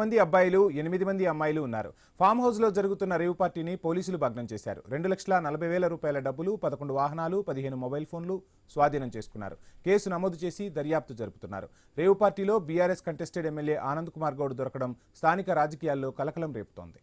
మంది అబ్బాయిలు 8 మంది అమ్మాయిలు ఉన్నారు. ఫామ్ హౌస్ లో జరుగుతున్న రేవ్ పార్టీని పోలీసులు భగ్నం చేశారు. 2,40,000 రూపాయల డబ్బులు, 11 వాహనాలు, 15 మొబైల్ ఫోన్లు స్వాధీనం చేసుకున్నారు. కేసు నమోదు చేసి దర్యాప్తు జరుపుతున్నారు. రేవ్ పార్టీలో BRS contested MLA Anand Kumar Goud దొరకడం స్థానిక రాజకీయాల్లో కలకలం రేపుతోంది.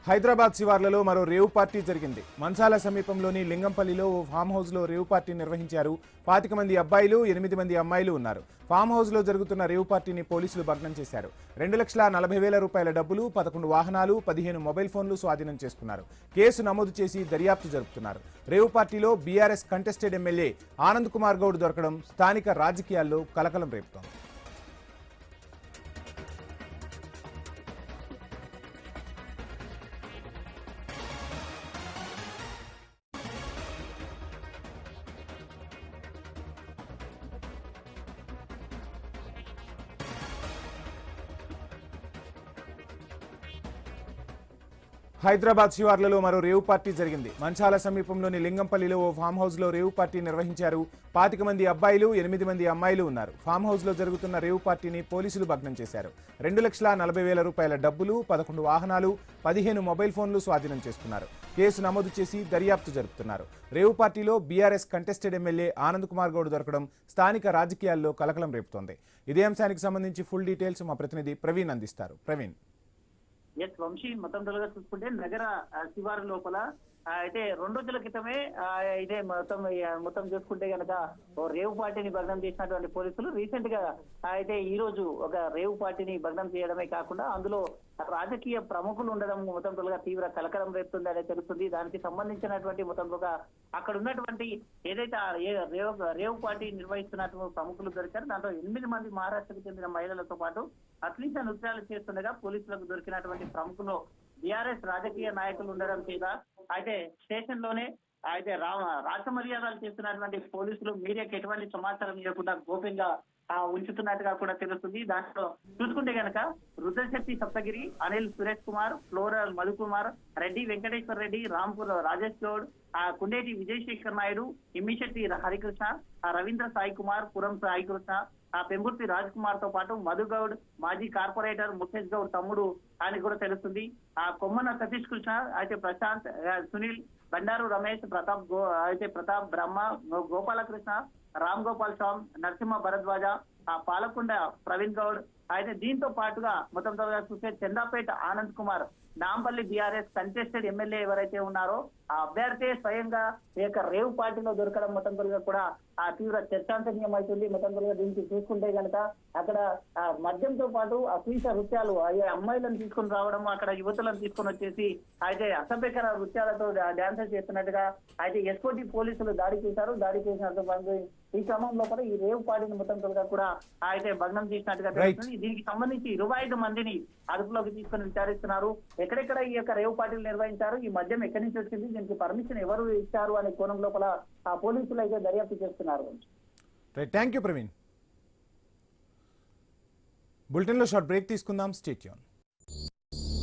హైదరాబాద్ శివార్లలో మరో రేవ్ పార్టీ జరిగింది. మంచాల సమీపంలోని లింగంపల్లిలో ఓ ఫామ్ హౌస్ లో రేవ్ పార్టీ నిర్వహించారు. 25 మంది అబ్బాయిలు, 8 మంది అమ్మాయిలు ఉన్నారు. ఫామ్ హౌస్ లో జరుగుతున్న రేవ్ పార్టీని పోలీసులు భగ్నం చేశారు. 2,40,000 రూపాయల డబ్బులు, 11 వాహనాలు, 15 మొబైల్ ఫోన్లు స్వాధీనం చేసుకున్నారు. కేసు నమోదు చేసి దర్యాప్తు జరుపుతున్నారు. రేవ్ పార్టీలో BRS contested MLA Anand Kumar Goud దొరకడం స్థానిక రాజకీయాల్లో కలకలం రేపుతోంది. హైదరాబాద్ శివార్లలో మరో రేవ్ పార్టీ జరిగింది. మంచాల సమీపంలోని లింగంపల్లిలో ఓ ఫామ్ హౌస్ లో రేవ్ పార్టీ నిర్వహించారు. 25 మంది అబ్బాయిలు, 8 మంది అమ్మాయిలు ఉన్నారు. ఫామ్ హౌస్ లో జరుగుతున్న రేవ్ పార్టీని పోలీసులు భగ్నం చేశారు. 2,40,000 రూపాయల డబ్బులు, 11 వాహనాలు, 15 మొబైల్ ఫోన్లు స్వాధీనం చేసుకున్నారు. కేసు నమోదు చేసి దర్యాప్తు జరుపుతున్నారు. రేవ్ పార్టీలో BRS contested MLA Anand Kumar Goud దొరకడం స్థానిక రాజకీయాల్లో కలకలం రేపుతోంది. ఇదే అంశానికి సంబంధించి ఫుల్ డీటెయిల్స్ మా ప్రతినిధి ప్రవీణ్ అందిస్తారు. ప్రవీణ్. ఎస్ వంశీ, మొత్తం తెలుగుగా చూసుకుంటే నగర శివారు లోపల అయితే 2 రోజుల క్రితమే ఇదే మొత్తం చూసుకుంటే కనుక ఓ రేవ్ పార్టీని భగ్నం చేసినటువంటి పోలీసులు రీసెంట్ గా అయితే ఈ రోజు ఒక రేవ్ పార్టీని భగ్నం చేయడమే కాకుండా అందులో రాజకీయ ప్రముఖులు ఉండడం మొత్తం తెలుగుగా తీవ్ర కలకలం రేపుతుంది అనేది తెలుస్తుంది. దానికి సంబంధించినటువంటి మొత్తం తెలుగుగా అక్కడ ఉన్నటువంటి ఏదైతే రేవ్ పార్టీ నిర్వహిస్తున్నటువంటి ప్రముఖులు దొరికారు. దాంట్లో 8 మంది మహారాష్ట్రకు చెందిన మహిళలతో పాటు అశ్లీల నృత్యాలు చేస్తుండగా పోలీసులకు దొరికినటువంటి ప్రముఖులు బీఆర్ఎస్ రాజకీయ నాయకులు ఉండడం చేత అయితే స్టేషన్ లోనే అయితే రాష్ట్ర మర్యాదలు చేస్తున్నటువంటి పోలీసులు మీడియాకి ఎటువంటి సమాచారం ఇవ్వకుండా గోప్యంగా ఉంచుతున్నట్టుగా కూడా తెలుస్తుంది. దాంట్లో చూసుకుంటే కనుక రుద్రశక్తి సప్తగిరి, అనిల్ సురేష్ కుమార్, ఫ్లోరల్ మధుకుమార్ రెడ్డి, వెంకటేశ్వర రెడ్డి, రాంపూర్ రాజేష్ గౌడ్, కుండేటి విజయశేఖర్ నాయుడు, ఇమ్మిశెట్టి హరికృష్ణ, రవీంద్ర సాయి కుమార్, పురం సాయి కృష్ణ, పెంబుర్తి రాజ్ కుమార్ తో పాటు మధు గౌడ్, మాజీ కార్పొరేటర్ ముఖేష్ గౌడ్ తమ్ముడు అని కూడా తెలుస్తుంది. కొమ్మన సతీష్ కృష్ణ, అయితే ప్రశాంత్, సునీల్, బండారు రమేష్, ప్రతాప్ బ్రహ్మ, గోపాలకృష్ణ, రామ్ గోపాల్ స్వామి, నరసింహ భరద్వాజ, పాలకొండ ప్రవీణ్ గౌడ్, అయితే దీంతో పాటుగా మొత్తం చూస్తే Chandapeta Anand Kumar, Nampally BRS contested MLA ఎవరైతే ఉన్నారో ఆ అభ్యర్థి స్వయంగా ఈ యొక్క రేవ్ పార్టీలో దొరకడం మొత్తం కూడా తీవ్ర చర్చాంశనీయం అవుతుంది. మొత్తం దీనికి చూసుకుంటే కనుక అక్కడ మద్యంతో పాటు అశ్లీల నృత్యాలు అమ్మాయిలను తీసుకొని రావడం, అక్కడ యువతులను తీసుకొని వచ్చేసి అయితే అసభ్యకర నృత్యాలతో డాన్సెస్ చేస్తున్నట్టుగా అయితే ఎస్ఓటీ పోలీసులు దాడి చేశారు. దాడి చేసినట్టు ఈ క్రమంలో కూడా ఈ రేవ్ పార్టీని మొత్తం కూడా అయితే భగ్నం చేసినట్టుగా తెలుస్తుంది. దీనికి సంబంధించి 25 మందిని అదుపులోకి తీసుకొని విచారిస్తున్నారు. ఎక్కడెక్కడ ఈ యొక్క రేవ్ పార్టీలు నిర్వహించారు, ఈ మద్యం ఎక్కడి నుంచి వచ్చింది, దీనికి పర్మిషన్ ఎవరు ఇచ్చారు అనే కోణం లోపల పోలీసులు అయితే దర్యాప్తు చేస్తున్నారు. Thank you Praveen. బులెటిన్లో షార్ట్ బ్రేక్ తీసుకుందాం. Stay tune.